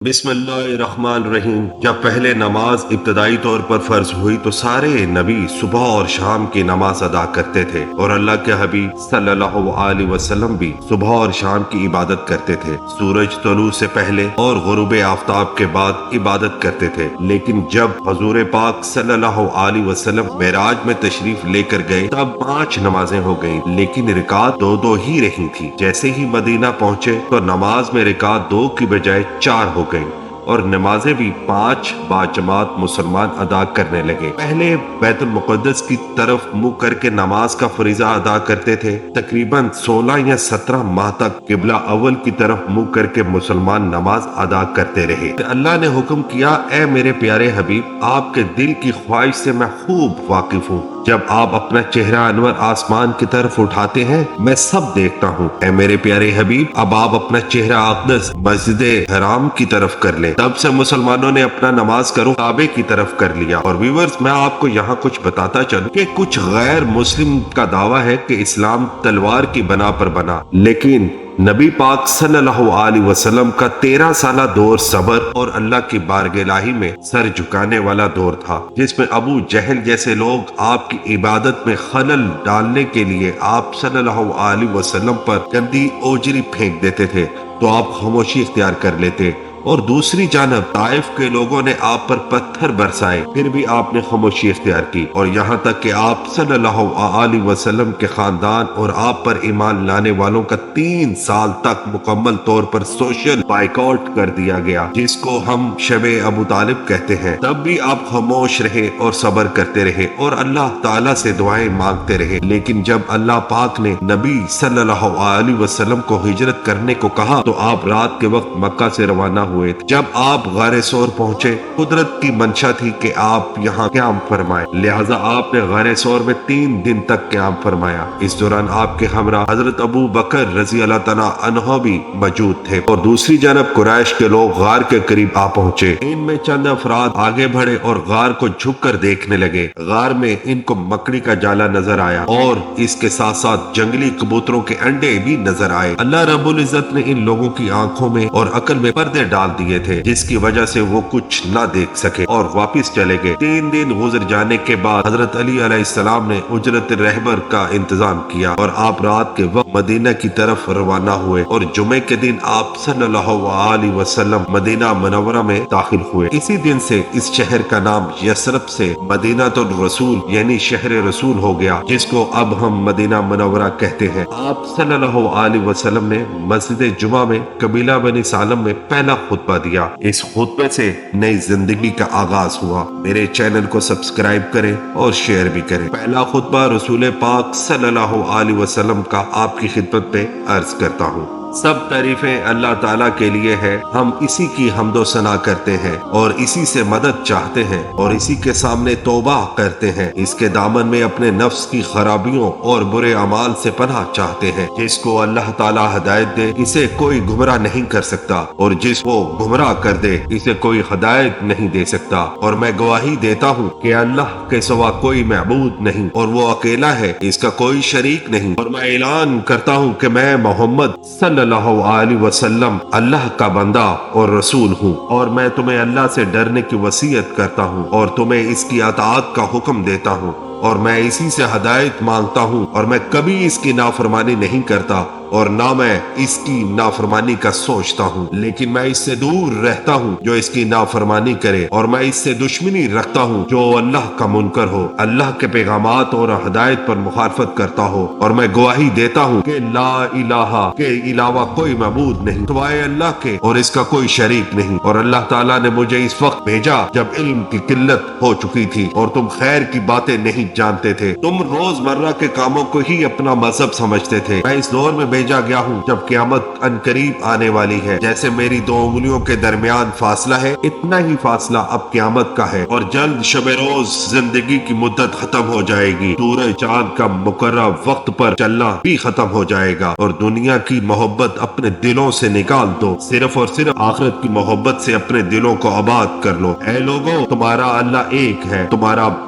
بسم اللہ الرحمن الرحیم۔ جب پہلے نماز ابتدائی طور پر فرض ہوئی تو سارے نبی صبح اور شام کی نماز ادا کرتے تھے، اور اللہ کے حبیب صلی اللہ علیہ وسلم بھی صبح اور شام کی عبادت کرتے تھے۔ سورج طلوع سے پہلے اور غروب آفتاب کے بعد عبادت کرتے تھے، لیکن جب حضور پاک صلی اللہ علیہ وسلم معراج میں تشریف لے کر گئے تب 5 نمازیں ہو گئیں، لیکن رکعت 2 ہی رہی تھی۔ جیسے ہی مدینہ پہنچے تو نماز میں رکعت 2 کی بجائے 4 ہو گئیں، اور نمازیں بھی 5 باجماعت مسلمان ادا کرنے لگے۔ پہلے بیت المقدس کی طرف منہ کر کے نماز کا فریضہ ادا کرتے تھے۔ تقریباً 16 یا 17 ماہ تک قبلہ اول کی طرف منہ کر کے مسلمان نماز ادا کرتے رہے۔ اللہ نے حکم کیا، اے میرے پیارے حبیب، آپ کے دل کی خواہش سے میں خوب واقف ہوں۔ جب آپ اپنا چہرہ انور آسمان کی طرف اٹھاتے ہیں میں سب دیکھتا ہوں۔ اے میرے پیارے حبیب، اب آپ اپنا چہرہ اقدس مسجد حرام کی طرف کر لیں۔ تب سے مسلمانوں نے اپنا نماز کا رخ کعبے کی طرف کر لیا۔ اور ویورز، میں آپ کو یہاں کچھ بتاتا چلوں کہ کچھ غیر مسلم کا دعویٰ ہے کہ اسلام تلوار کی بنا پر بنا، لیکن نبی پاک صلی اللہ علیہ وسلم کا 13 سالہ دور صبر اور اللہ کی بارگاہ میں سر جھکانے والا دور تھا، جس میں ابو جہل جیسے لوگ آپ کی عبادت میں خلل ڈالنے کے لیے آپ صلی اللہ علیہ وسلم پر گندی اوجری پھینک دیتے تھے تو آپ خاموشی اختیار کر لیتے، اور دوسری جانب طائف کے لوگوں نے آپ پر پتھر برسائے، پھر بھی آپ نے خاموشی اختیار کی، اور یہاں تک کہ آپ صلی اللہ علیہ وسلم کے خاندان اور آپ پر ایمان لانے والوں کا 3 سال تک مکمل طور پر سوشل بائیکاٹ کر دیا گیا، جس کو ہم شب ابو طالب کہتے ہیں۔ تب بھی آپ خاموش رہے اور صبر کرتے رہے اور اللہ تعالیٰ سے دعائیں مانگتے رہے۔ لیکن جب اللہ پاک نے نبی صلی اللہ علیہ وسلم کو ہجرت کرنے کو کہا تو آپ رات کے وقت مکہ سے روانہ ہوئے۔ جب آپ غار سور پہنچے، قدرت کی منشا تھی کہ آپ یہاں قیام فرمائے، لہذا آپ نے غار سور میں 3 دن تک قیام فرمایا۔ اس دوران آپ کے ہمراہ حضرت ابو بکر رضی اللہ تعالیٰ عنہ بھی موجود تھے، اور دوسری جانب قریش کے لوگ غار کے قریب آ پہنچے۔ ان میں چند افراد آگے بڑھے اور غار کو جھک کر دیکھنے لگے۔ غار میں ان کو مکڑی کا جالا نظر آیا اور اس کے ساتھ ساتھ جنگلی کبوتروں کے انڈے بھی نظر آئے۔ اللہ رب العزت نے ان لوگوں کی آنکھوں میں اور عقل میں پردے ڈال دیے تھے، جس کی وجہ سے وہ کچھ نہ دیکھ سکے اور واپس چلے گئے۔ 3 دن گزر جانے کے بعد حضرت علی علیہ السلام نے اجرت رہبر کا انتظام کیا اور آپ رات کے وقت مدینہ کی طرف روانہ ہوئے، اور جمعے کے دن آپ صلی اللہ علیہ وسلم مدینہ منورہ میں داخل ہوئے۔ اسی دن سے اس شہر کا نام یثرب سے مدینہ الرسول یعنی شہر رسول ہو گیا، جس کو اب ہم مدینہ منورہ کہتے ہیں۔ آپ صلی اللہ علیہ وسلم نے مسجد جمعہ میں قبیلہ بنی سالم میں پہلا خطبہ دیا۔ اس خطبے سے نئی زندگی کا آغاز ہوا۔ میرے چینل کو سبسکرائب کریں اور شیئر بھی کریں۔ پہلا خطبہ رسول پاک صلی اللہ علیہ وسلم کا آپ کی خدمت میں عرض کرتا ہوں۔ سب تعریفیں اللہ تعالیٰ کے لیے ہے، ہم اسی کی حمد و ثنا کرتے ہیں اور اسی سے مدد چاہتے ہیں اور اسی کے سامنے توبہ کرتے ہیں۔ اس کے دامن میں اپنے نفس کی خرابیوں اور برے اعمال سے پناہ چاہتے ہیں۔ جس کو اللہ تعالیٰ ہدایت دے اسے کوئی گمراہ نہیں کر سکتا، اور جس کو گمراہ کر دے اسے کوئی ہدایت نہیں دے سکتا۔ اور میں گواہی دیتا ہوں کہ اللہ کے سوا کوئی معبود نہیں، اور وہ اکیلا ہے، اس کا کوئی شریک نہیں۔ اور میں اعلان کرتا ہوں کہ میں محمد صلی اللہ علیہ وسلم اللہ کا بندہ اور رسول ہوں، اور میں تمہیں اللہ سے ڈرنے کی وصیت کرتا ہوں اور تمہیں اس کی اطاعت کا حکم دیتا ہوں، اور میں اسی سے ہدایت مانگتا ہوں، اور میں کبھی اس کی نافرمانی نہیں کرتا اور نہ میں اس کی نافرمانی کا سوچتا ہوں، لیکن میں اس سے دور رہتا ہوں جو اس کی نافرمانی کرے، اور میں اس سے دشمنی رکھتا ہوں جو اللہ کا منکر ہو، اللہ کے پیغامات اور ہدایت پر مخالفت کرتا ہو۔ اور میں گواہی دیتا ہوں کہ لا الہ کے علاوہ کوئی معبود نہیں سوائے اللہ کے، اور اس کا کوئی شریک نہیں، اور اللہ تعالیٰ نے مجھے اس وقت بھیجا جب علم کی قلت ہو چکی تھی اور تم خیر کی باتیں نہیں جانتے تھے، تم روزمرہ کے کاموں کو ہی اپنا مذہب سمجھتے تھے۔ میں اس دور میں بھیجا گیا ہوں جب قیامت ان قریب آنے والی ہے، جیسے میری 2 انگلیوں کے درمیان فاصلہ ہے، اتنا ہی فاصلہ اب قیامت کا ہے، اور جلد شب روز زندگی کی مدت ختم ہو جائے گی، سورج چاند کا مقررہ وقت پر چلنا بھی ختم ہو جائے گا، اور دنیا کی محبت اپنے دلوں سے نکال دو، صرف اور صرف آخرت کی محبت سے اپنے دلوں کو آباد کر لو۔ اے لوگوں، تمہارا اللہ ایک ہے، تمہارا